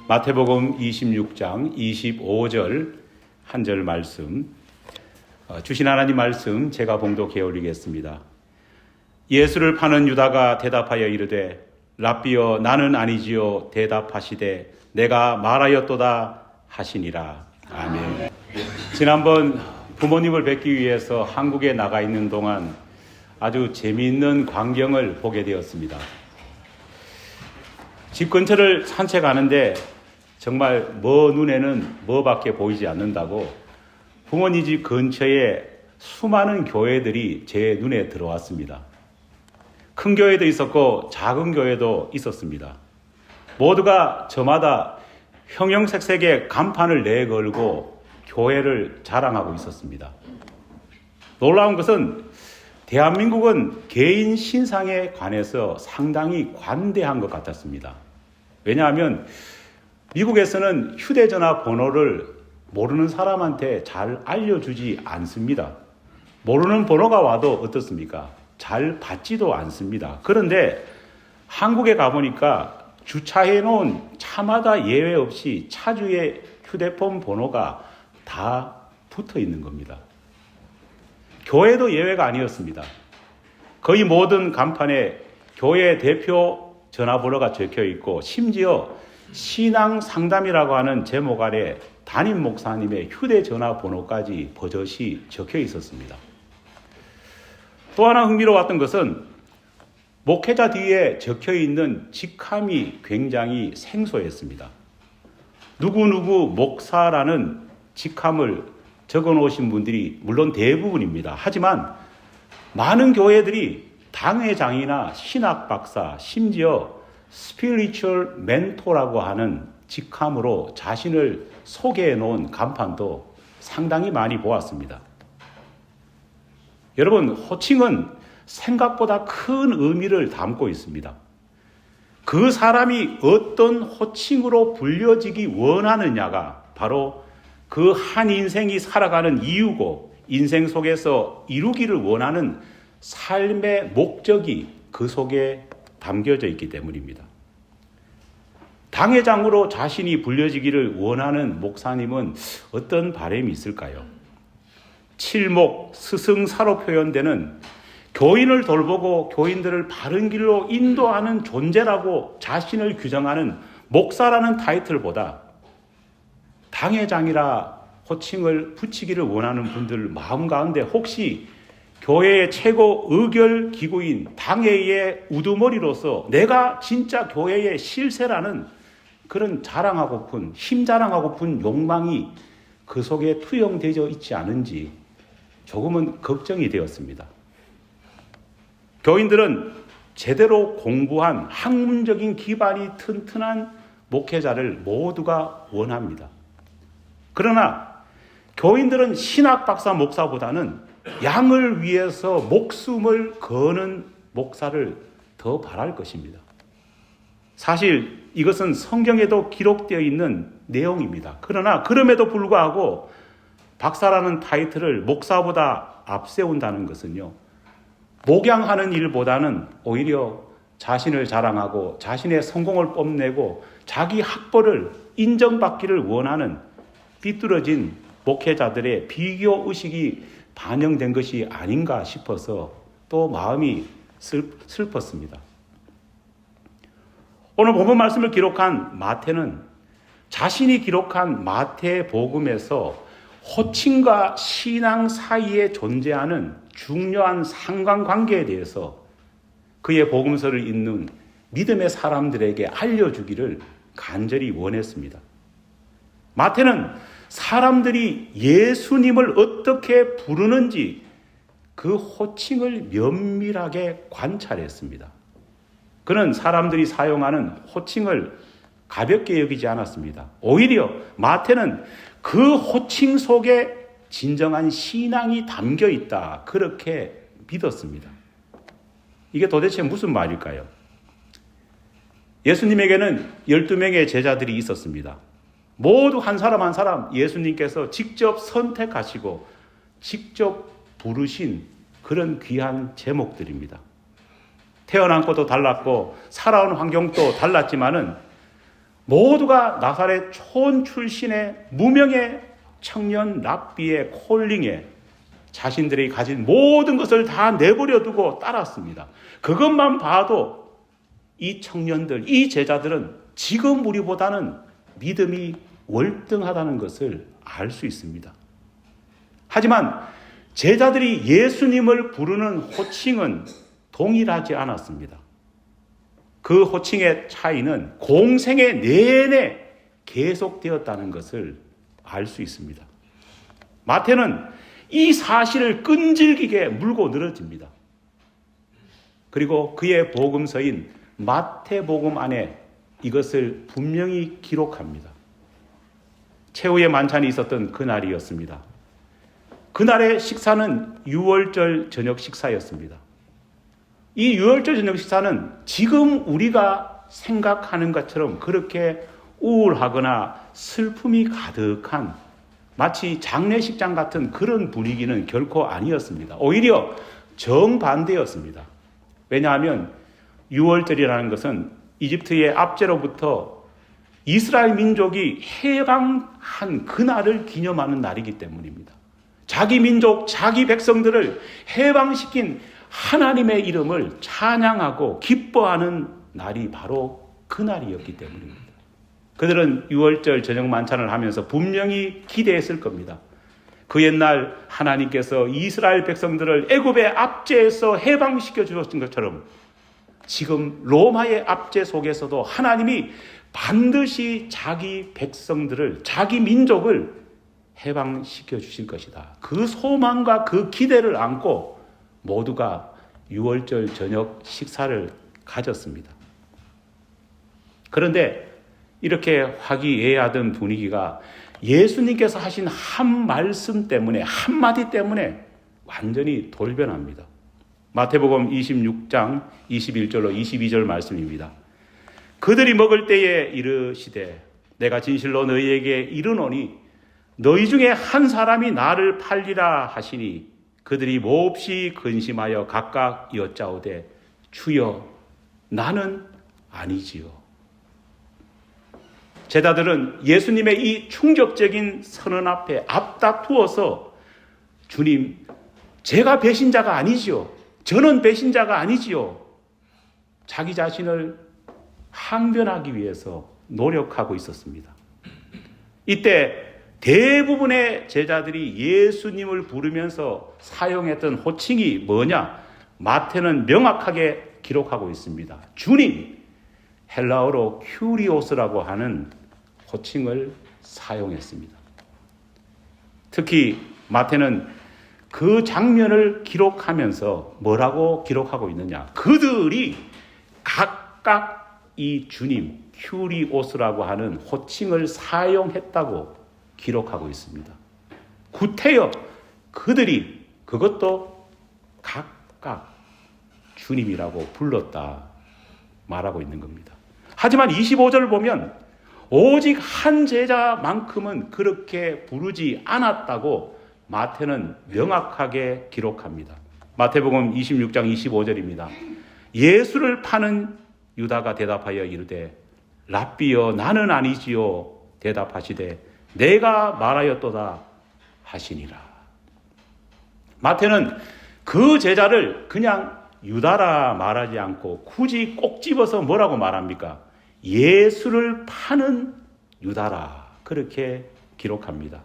마태복음 26장 25절 한 절 말씀, 주신 하나님 말씀 제가 봉독해 올리겠습니다. 예수를 파는 유다가 대답하여 이르되 랍비여 나는 아니지요. 대답하시되 내가 말하였도다 하시니라. 아멘. 지난번 부모님을 뵙기 위해서 한국에 나가 있는 동안 아주 재미있는 광경을 보게 되었습니다. 집 근처를 산책하는데 정말 눈에는 뭐밖에 보이지 않는다고 부모님 집 근처에 수많은 교회들이 제 눈에 들어왔습니다. 큰 교회도 있었고 작은 교회도 있었습니다. 모두가 저마다 형형색색의 간판을 내걸고 교회를 자랑하고 있었습니다. 놀라운 것은 대한민국은 개인 신상에 관해서 상당히 관대한 것 같았습니다. 왜냐하면 미국에서는 휴대전화 번호를 모르는 사람한테 잘 알려주지 않습니다. 모르는 번호가 와도 어떻습니까? 잘 받지도 않습니다. 그런데 한국에 가보니까 주차해 놓은 차마다 예외 없이 차주의 휴대폰 번호가 다 붙어 있는 겁니다. 교회도 예외가 아니었습니다. 거의 모든 간판에 교회 대표 전화번호가 적혀 있고 심지어 신앙 상담이라고 하는 제목 아래 담임 목사님의 휴대전화 번호까지 버젓이 적혀 있었습니다. 또 하나 흥미로웠던 것은 목회자 뒤에 적혀 있는 직함이 굉장히 생소했습니다. 누구누구 목사라는 직함을 적어 놓으신 분들이 물론 대부분입니다. 하지만 많은 교회들이 당회장이나 신학 박사, 심지어 스피리추얼 멘토라고 하는 직함으로 자신을 소개해 놓은 간판도 상당히 많이 보았습니다. 여러분, 호칭은 생각보다 큰 의미를 담고 있습니다. 그 사람이 어떤 호칭으로 불려지기 원하느냐가 바로 그 한 인생이 살아가는 이유고 인생 속에서 이루기를 원하는 삶의 목적이 그 속에 담겨져 있기 때문입니다. 당회장으로 자신이 불려지기를 원하는 목사님은 어떤 바람이 있을까요? 칠목, 스승사로 표현되는 교인을 돌보고 교인들을 바른 길로 인도하는 존재라고 자신을 규정하는 목사라는 타이틀보다 당회장이라 호칭을 붙이기를 원하는 분들 마음 가운데 혹시 교회의 최고 의결 기구인 당회의 우두머리로서 내가 진짜 교회의 실세라는 그런 자랑하고픈, 힘 자랑하고픈 욕망이 그 속에 투영되어 있지 않은지 조금은 걱정이 되었습니다. 교인들은 제대로 공부한 학문적인 기반이 튼튼한 목회자를 모두가 원합니다. 그러나 교인들은 신학 박사 목사보다는 양을 위해서 목숨을 거는 목사를 더 바랄 것입니다. 사실 이것은 성경에도 기록되어 있는 내용입니다. 그러나 그럼에도 불구하고 박사라는 타이틀을 목사보다 앞세운다는 것은요, 목양하는 일보다는 오히려 자신을 자랑하고 자신의 성공을 뽐내고 자기 학벌을 인정받기를 원하는 삐뚤어진 목회자들의 비교의식이 반영된 것이 아닌가 싶어서 또 마음이 슬펐습니다. 오늘 본문 말씀을 기록한 마태는 자신이 기록한 마태복음에서 호칭과 신앙 사이에 존재하는 중요한 상관관계에 대해서 그의 복음서를 읽는 믿음의 사람들에게 알려주기를 간절히 원했습니다. 마태는 사람들이 예수님을 어떻게 부르는지 그 호칭을 면밀하게 관찰했습니다. 그는 사람들이 사용하는 호칭을 가볍게 여기지 않았습니다. 오히려 마태는 그 호칭 속에 진정한 신앙이 담겨 있다, 그렇게 믿었습니다. 이게 도대체 무슨 말일까요? 예수님에게는 12명의 제자들이 있었습니다. 모두 한 사람 한 사람 예수님께서 직접 선택하시고 직접 부르신 그런 귀한 제목들입니다. 태어난 것도 달랐고 살아온 환경도 달랐지만은 모두가 나사렛 촌 출신의 무명의 청년 랍비의 콜링에 자신들이 가진 모든 것을 다 내버려 두고 따랐습니다. 그것만 봐도 이 청년들, 이 제자들은 지금 우리보다는 믿음이 월등하다는 것을 알 수 있습니다. 하지만 제자들이 예수님을 부르는 호칭은 동일하지 않았습니다. 그 호칭의 차이는 공생의 내내 계속되었다는 것을 알 수 있습니다. 마태는 이 사실을 끈질기게 물고 늘어집니다. 그리고 그의 복음서인 마태복음 안에 이것을 분명히 기록합니다. 최후의 만찬이 있었던 그날이었습니다. 그날의 식사는 유월절 저녁 식사였습니다. 이 유월절 저녁 식사는 지금 우리가 생각하는 것처럼 그렇게 우울하거나 슬픔이 가득한 마치 장례식장 같은 그런 분위기는 결코 아니었습니다. 오히려 정반대였습니다. 왜냐하면 유월절이라는 것은 이집트의 압제로부터 이스라엘 민족이 해방한 그날을 기념하는 날이기 때문입니다. 자기 민족, 자기 백성들을 해방시킨 하나님의 이름을 찬양하고 기뻐하는 날이 바로 그날이었기 때문입니다. 그들은 유월절 저녁 만찬을 하면서 분명히 기대했을 겁니다. 그 옛날 하나님께서 이스라엘 백성들을 애굽의 압제에서 해방시켜 주셨던 것처럼 지금 로마의 압제 속에서도 하나님이 반드시 자기 백성들을, 자기 민족을 해방시켜 주실 것이다. 그 소망과 그 기대를 안고 모두가 유월절 저녁 식사를 가졌습니다. 그런데 이렇게 화기애애하던 분위기가 예수님께서 하신 한 말씀 때문에, 한마디 때문에 완전히 돌변합니다. 마태복음 26장 21절로 22절 말씀입니다. 그들이 먹을 때에 이르시되 내가 진실로 너희에게 이르노니 너희 중에 한 사람이 나를 팔리라 하시니 그들이 몹시 근심하여 각각 여짜오되 주여 나는 아니지요. 제자들은 예수님의 이 충격적인 선언 앞에 앞다투어서 주님, 제가 배신자가 아니지요. 저는 배신자가 아니지요. 자기 자신을 항변하기 위해서 노력하고 있었습니다. 이때 대부분의 제자들이 예수님을 부르면서 사용했던 호칭이 뭐냐? 마태는 명확하게 기록하고 있습니다. 주님, 헬라어로 큐리오스라고 하는 호칭을 사용했습니다. 특히 마태는 그 장면을 기록하면서 뭐라고 기록하고 있느냐? 그들이 각각 이 주님, 큐리오스라고 하는 호칭을 사용했다고 기록하고 있습니다. 구태여 그들이 그것도 각각 주님이라고 불렀다 말하고 있는 겁니다. 하지만 25절을 보면 오직 한 제자만큼은 그렇게 부르지 않았다고 마태는 명확하게 기록합니다. 마태복음 26장 25절입니다. 예수를 파는 유다가 대답하여 이르되 랍비여 나는 아니지요. 대답하시되 내가 말하였도다 하시니라. 마태는 그 제자를 그냥 유다라 말하지 않고 굳이 꼭 집어서 뭐라고 말합니까? 예수를 파는 유다라 그렇게 기록합니다.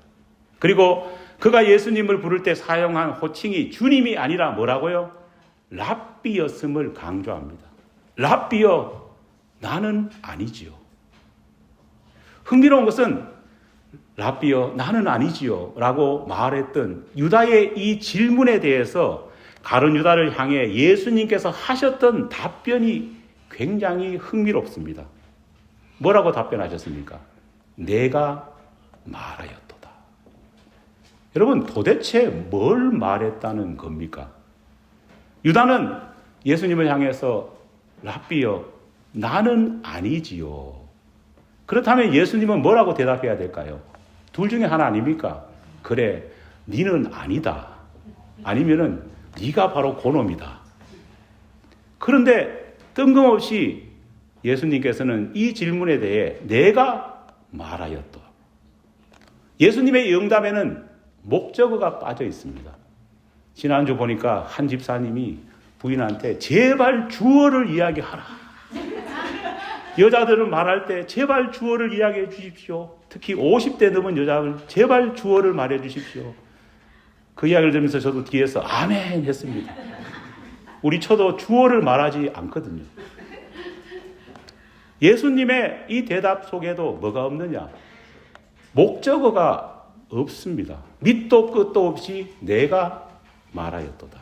그리고 그가 예수님을 부를 때 사용한 호칭이 주님이 아니라 뭐라고요? 랍비였음을 강조합니다. 랍비여 나는 아니지요. 흥미로운 것은 랍비여 나는 아니지요 라고 말했던 유다의 이 질문에 대해서 가룟 유다를 향해 예수님께서 하셨던 답변이 굉장히 흥미롭습니다. 뭐라고 답변하셨습니까? 내가 말하였도다. 여러분 도대체 뭘 말했다는 겁니까? 유다는 예수님을 향해서 랍비여 나는 아니지요. 그렇다면 예수님은 뭐라고 대답해야 될까요? 둘 중에 하나 아닙니까? 그래, 니는 아니다. 아니면은 네가 바로 그놈이다. 그런데 뜬금없이 예수님께서는 이 질문에 대해 내가 말하였다. 예수님의 응답에는 목적어가 빠져 있습니다. 지난주 보니까 한 집사님이 부인한테 제발 주어를 이야기하라. 여자들은 말할 때 제발 주어를 이야기해 주십시오. 특히 50대 넘은 여자들 제발 주어를 말해 주십시오. 그 이야기를 들으면서 저도 뒤에서 아멘 했습니다. 우리 저도 주어를 말하지 않거든요. 예수님의 이 대답 속에도 뭐가 없느냐? 목적어가 없습니다. 밑도 끝도 없이 내가 말하였도다.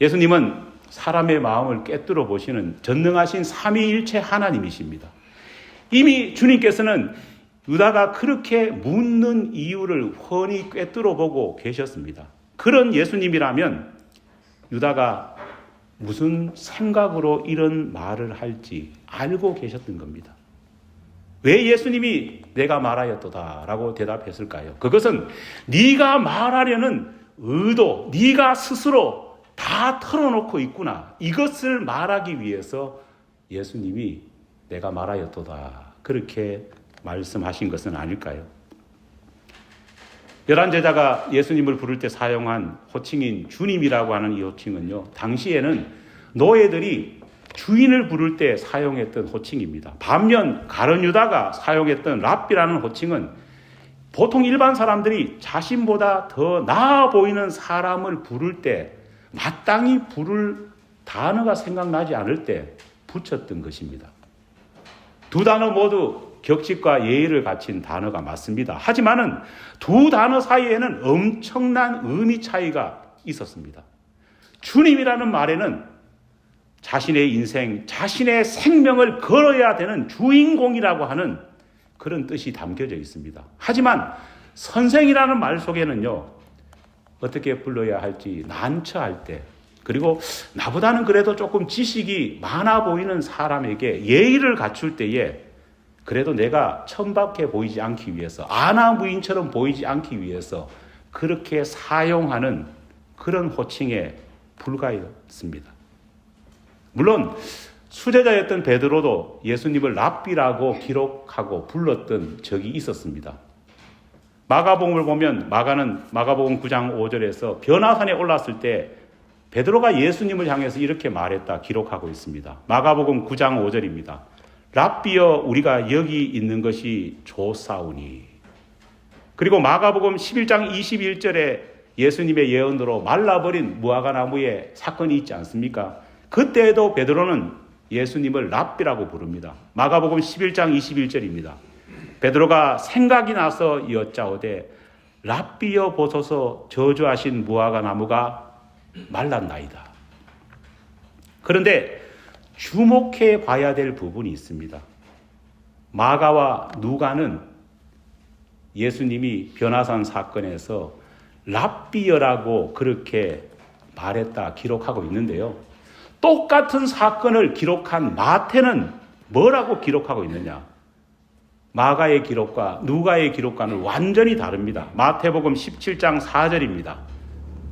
예수님은 사람의 마음을 꿰뚫어 보시는 전능하신 삼위일체 하나님이십니다. 이미 주님께서는 유다가 그렇게 묻는 이유를 훤히 꿰뚫어 보고 계셨습니다. 그런 예수님이라면 유다가 무슨 생각으로 이런 말을 할지 알고 계셨던 겁니다. 왜 예수님이 내가 말하였도다 라고 대답했을까요? 그것은 네가 말하려는 의도, 네가 스스로 다 털어놓고 있구나. 이것을 말하기 위해서 예수님이 내가 말하였도다 그렇게 말씀하신 것은 아닐까요? 11제자가 예수님을 부를 때 사용한 호칭인 주님이라고 하는 이 호칭은요, 당시에는 노예들이 주인을 부를 때 사용했던 호칭입니다. 반면 가룟 유다가 사용했던 랍비라는 호칭은 보통 일반 사람들이 자신보다 더 나아 보이는 사람을 부를 때 마땅히 부를 단어가 생각나지 않을 때 붙였던 것입니다. 두 단어 모두 격식과 예의를 갖춘 단어가 맞습니다. 하지만은 두 단어 사이에는 엄청난 의미 차이가 있었습니다. 주님이라는 말에는 자신의 인생, 자신의 생명을 걸어야 되는 주인공이라고 하는 그런 뜻이 담겨져 있습니다. 하지만 선생이라는 말 속에는요, 어떻게 불러야 할지 난처할 때, 그리고 나보다는 그래도 조금 지식이 많아 보이는 사람에게 예의를 갖출 때에 그래도 내가 천박해 보이지 않기 위해서, 아나무인처럼 보이지 않기 위해서 그렇게 사용하는 그런 호칭에 불과했습니다. 물론 수제자였던 베드로도 예수님을 랍비라고 기록하고 불렀던 적이 있었습니다. 마가복음을 보면 마가복음 9장 5절에서 변화산에 올랐을 때 베드로가 예수님을 향해서 이렇게 말했다 기록하고 있습니다. 마가복음 9장 5절입니다. 랍비여 우리가 여기 있는 것이 좋사오니. 그리고 마가복음 11장 21절에 예수님의 예언으로 말라버린 무화과 나무의 사건이 있지 않습니까? 그때에도 베드로는 예수님을 랍비라고 부릅니다. 마가복음 11장 21절입니다. 베드로가 생각이 나서 여짜오되 랍비여 보소서 저주하신 무화과 나무가 말랐나이다. 그런데 주목해 봐야 될 부분이 있습니다. 마가와 누가는 예수님이 변화산 사건에서 랍비여라고 그렇게 말했다 기록하고 있는데요. 똑같은 사건을 기록한 마태는 뭐라고 기록하고 있느냐? 마가의 기록과 누가의 기록과는 완전히 다릅니다. 마태복음 17장 4절입니다.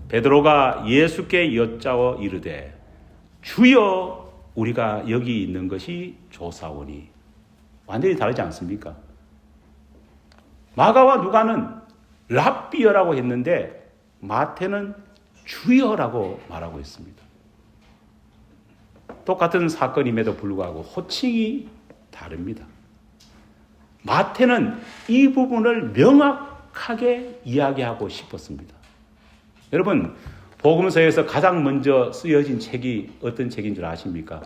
베드로가 예수께 여짜어 이르되 주여 우리가 여기 있는 것이 좋사오니. 완전히 다르지 않습니까? 마가와 누가는 랍비여라고 했는데 마태는 주여라고 말하고 있습니다. 똑같은 사건임에도 불구하고 호칭이 다릅니다. 마태는 이 부분을 명확하게 이야기하고 싶었습니다. 여러분, 복음서에서 가장 먼저 쓰여진 책이 어떤 책인 줄 아십니까?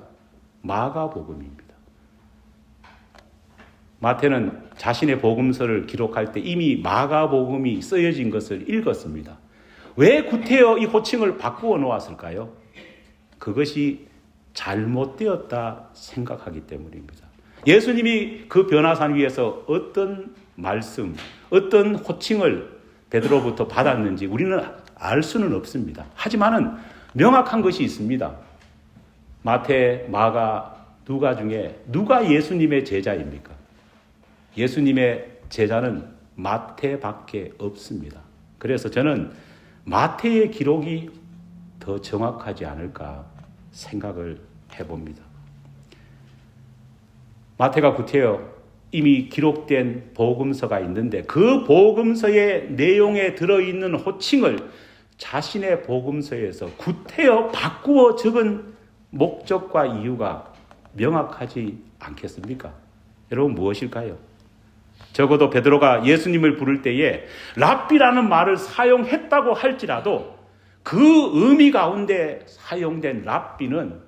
마가복음입니다. 마태는 자신의 복음서를 기록할 때 이미 마가복음이 쓰여진 것을 읽었습니다. 왜 구태여 이 호칭을 바꾸어 놓았을까요? 그것이 잘못되었다 생각하기 때문입니다. 예수님이 그 변화산 위에서 어떤 말씀, 어떤 호칭을 베드로부터 받았는지 우리는 알 수는 없습니다. 하지만은 명확한 것이 있습니다. 마태, 마가, 누가 중에 누가 예수님의 제자입니까? 예수님의 제자는 마태밖에 없습니다. 그래서 저는 마태의 기록이 더 정확하지 않을까 생각을 해봅니다. 마태가 구태여 이미 기록된 복음서가 있는데 그 복음서의 내용에 들어있는 호칭을 자신의 복음서에서 구태여 바꾸어 적은 목적과 이유가 명확하지 않겠습니까? 여러분 무엇일까요? 적어도 베드로가 예수님을 부를 때에 랍비라는 말을 사용했다고 할지라도 그 의미 가운데 사용된 랍비는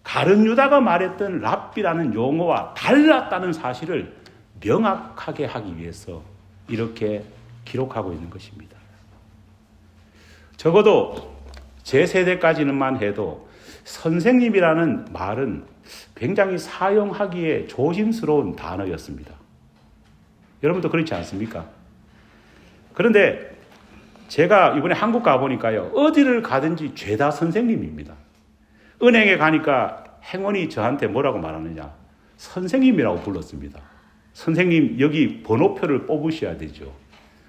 가룟 유다가 말했던 랍비라는 용어와 달랐다는 사실을 명확하게 하기 위해서 이렇게 기록하고 있는 것입니다. 적어도 제 세대까지는만 해도 선생님이라는 말은 굉장히 사용하기에 조심스러운 단어였습니다. 여러분도 그렇지 않습니까? 그런데 제가 이번에 한국 가보니까요, 어디를 가든지 죄다 선생님입니다. 은행에 가니까 행원이 저한테 뭐라고 말하느냐? 선생님이라고 불렀습니다. 선생님, 여기 번호표를 뽑으셔야 되죠.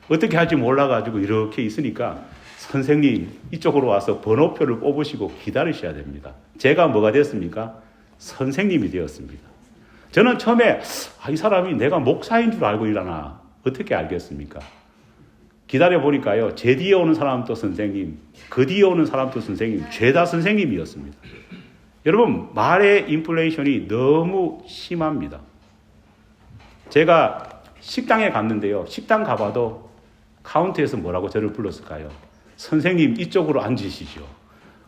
어떻게 할지 몰라가지고 이렇게 있으니까 선생님, 이쪽으로 와서 번호표를 뽑으시고 기다리셔야 됩니다. 제가 뭐가 됐습니까? 선생님이 되었습니다. 저는 처음에 이 사람이 내가 목사인 줄 알고 일하나 어떻게 알겠습니까? 기다려보니까요, 제 뒤에 오는 사람도 선생님, 그 뒤에 오는 사람도 선생님, 죄다 선생님이었습니다. 여러분, 말의 인플레이션이 너무 심합니다. 제가 식당에 갔는데요, 식당 가봐도 카운터에서 뭐라고 저를 불렀을까요? 선생님, 이쪽으로 앉으시죠.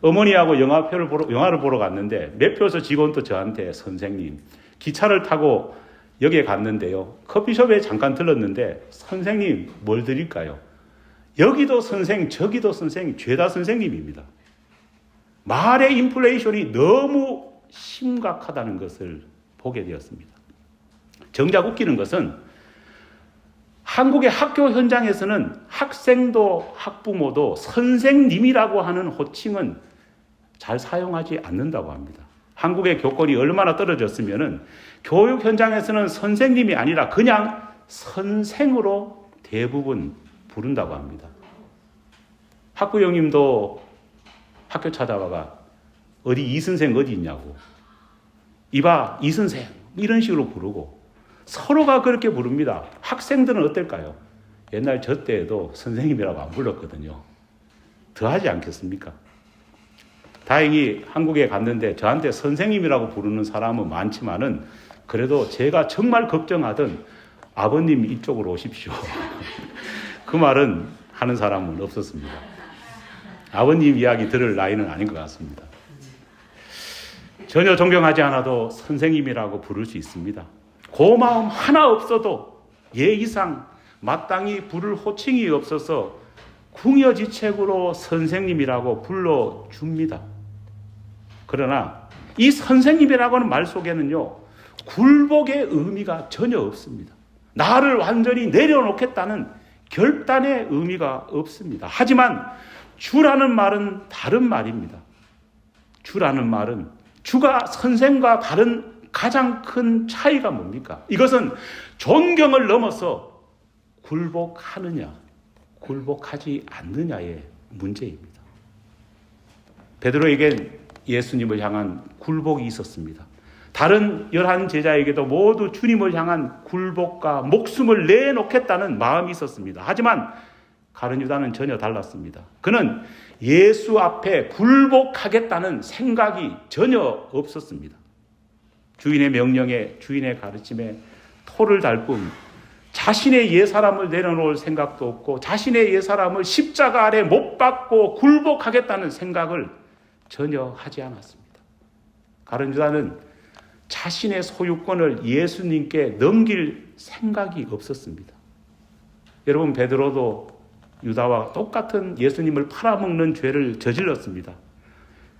어머니하고 영화를 보러 갔는데 매표소 직원도 저한테 선생님, 기차를 타고 여기에 갔는데요, 커피숍에 잠깐 들렀는데 선생님 뭘 드릴까요? 여기도 선생, 저기도 선생, 죄다 선생님입니다. 말의 인플레이션이 너무 심각하다는 것을 보게 되었습니다. 정작 웃기는 것은 한국의 학교 현장에서는 학생도 학부모도 선생님이라고 하는 호칭은 잘 사용하지 않는다고 합니다. 한국의 교권이 얼마나 떨어졌으면은 교육 현장에서는 선생님이 아니라 그냥 선생으로 대부분 부른다고 합니다. 학부형님도 학교 찾아와가 어디 이선생 어디 있냐고, 이봐 이선생 이런 식으로 부르고 서로가 그렇게 부릅니다. 학생들은 어떨까요? 옛날 저 때에도 선생님이라고 안 불렀거든요. 더 하지 않겠습니까? 다행히 한국에 갔는데 저한테 선생님이라고 부르는 사람은 많지만은 그래도 제가 정말 걱정하던 아버님 이쪽으로 오십시오. 그 말은 하는 사람은 없었습니다. 아버님 이야기 들을 나이는 아닌 것 같습니다. 전혀 존경하지 않아도 선생님이라고 부를 수 있습니다. 고마움 하나 없어도 예의상 마땅히 부를 호칭이 없어서 궁여지책으로 선생님이라고 불러줍니다. 그러나 이 선생님이라고 하는 말 속에는요, 굴복의 의미가 전혀 없습니다. 나를 완전히 내려놓겠다는 결단의 의미가 없습니다. 하지만 주라는 말은 다른 말입니다. 주라는 말은 주가 선생과 다른 가장 큰 차이가 뭡니까? 이것은 존경을 넘어서 굴복하느냐, 굴복하지 않느냐의 문제입니다. 베드로에겐 예수님을 향한 굴복이 있었습니다. 다른 11 제자에게도 모두 주님을 향한 굴복과 목숨을 내놓겠다는 마음이 있었습니다. 하지만 가룟 유다는 전혀 달랐습니다. 그는 예수 앞에 굴복하겠다는 생각이 전혀 없었습니다. 주인의 명령에, 주인의 가르침에 토를 달 뿐 자신의 옛사람을 내려놓을 생각도 없고 자신의 옛사람을 십자가 아래 못 박고 굴복하겠다는 생각을 전혀 하지 않았습니다. 가룟 유다는 자신의 소유권을 예수님께 넘길 생각이 없었습니다. 여러분, 베드로도 유다와 똑같은 예수님을 팔아먹는 죄를 저질렀습니다.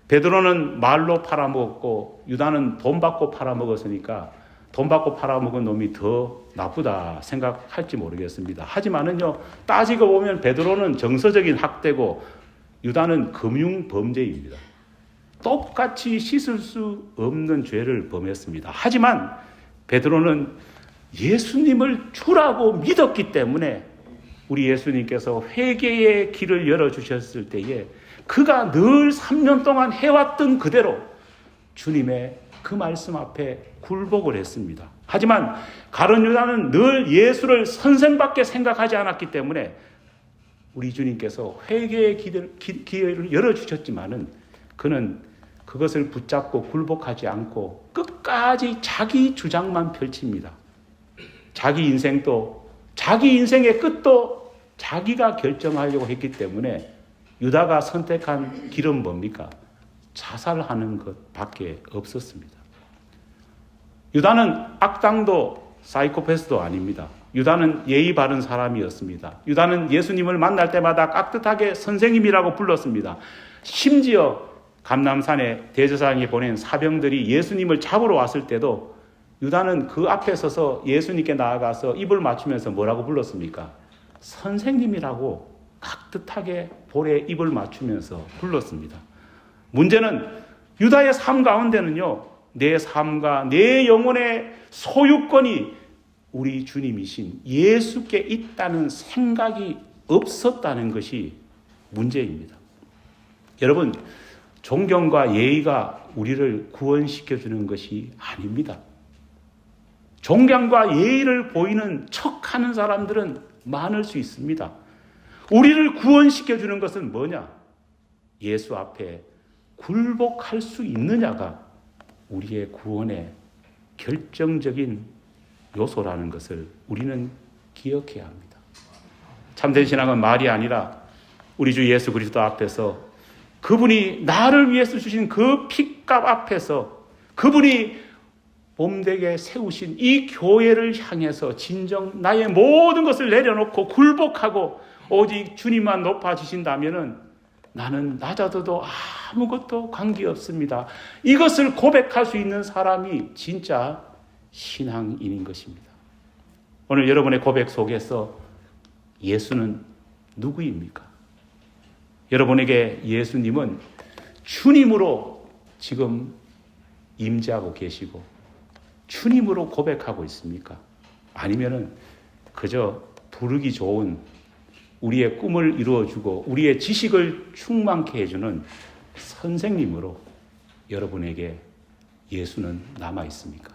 베드로는 말로 팔아먹었고 유다는 돈 받고 팔아먹었으니까 돈 받고 팔아먹은 놈이 더 나쁘다 생각할지 모르겠습니다. 하지만은요, 따지고 보면 베드로는 정서적인 학대고 유다는 금융범죄입니다. 똑같이 씻을 수 없는 죄를 범했습니다. 하지만 베드로는 예수님을 주라고 믿었기 때문에 우리 예수님께서 회개의 길을 열어주셨을 때에 그가 늘 3년 동안 해왔던 그대로 주님의 그 말씀 앞에 굴복을 했습니다. 하지만 가룟 유다는 늘 예수를 선생밖에 생각하지 않았기 때문에 우리 주님께서 회개의 기회를 열어주셨지만은 그는 그것을 붙잡고 굴복하지 않고 끝까지 자기 주장만 펼칩니다. 자기 인생의 끝도 자기가 결정하려고 했기 때문에 유다가 선택한 길은 뭡니까? 자살하는 것밖에 없었습니다. 유다는 악당도 사이코패스도 아닙니다. 유다는 예의 바른 사람이었습니다. 유다는 예수님을 만날 때마다 깍듯하게 선생님이라고 불렀습니다. 심지어 감람산에 대제사장이 보낸 사병들이 예수님을 잡으러 왔을 때도 유다는 그 앞에 서서 예수님께 나아가서 입을 맞추면서 뭐라고 불렀습니까? 선생님이라고 깍듯하게 볼에 입을 맞추면서 불렀습니다. 문제는 유다의 삶 가운데는요, 내 삶과 내 영혼의 소유권이 우리 주님이신 예수께 있다는 생각이 없었다는 것이 문제입니다. 여러분, 존경과 예의가 우리를 구원시켜주는 것이 아닙니다. 존경과 예의를 보이는 척하는 사람들은 많을 수 있습니다. 우리를 구원시켜주는 것은 뭐냐? 예수 앞에 굴복할 수 있느냐가 우리의 구원의 결정적인 요소라는 것을 우리는 기억해야 합니다. 참된 신앙은 말이 아니라 우리 주 예수 그리스도 앞에서 그분이 나를 위해서 주신 그 핏값 앞에서 그분이 몸되게 세우신 이 교회를 향해서 진정 나의 모든 것을 내려놓고 굴복하고 오직 주님만 높아지신다면은 나는 낮아도 아무것도 관계없습니다. 이것을 고백할 수 있는 사람이 진짜 신앙인인 것입니다. 오늘 여러분의 고백 속에서 예수는 누구입니까? 여러분에게 예수님은 주님으로 지금 임재하고 계시고 주님으로 고백하고 있습니까? 아니면은 그저 부르기 좋은 우리의 꿈을 이루어주고 우리의 지식을 충만케 해주는 선생님으로 여러분에게 예수는 남아 있습니까?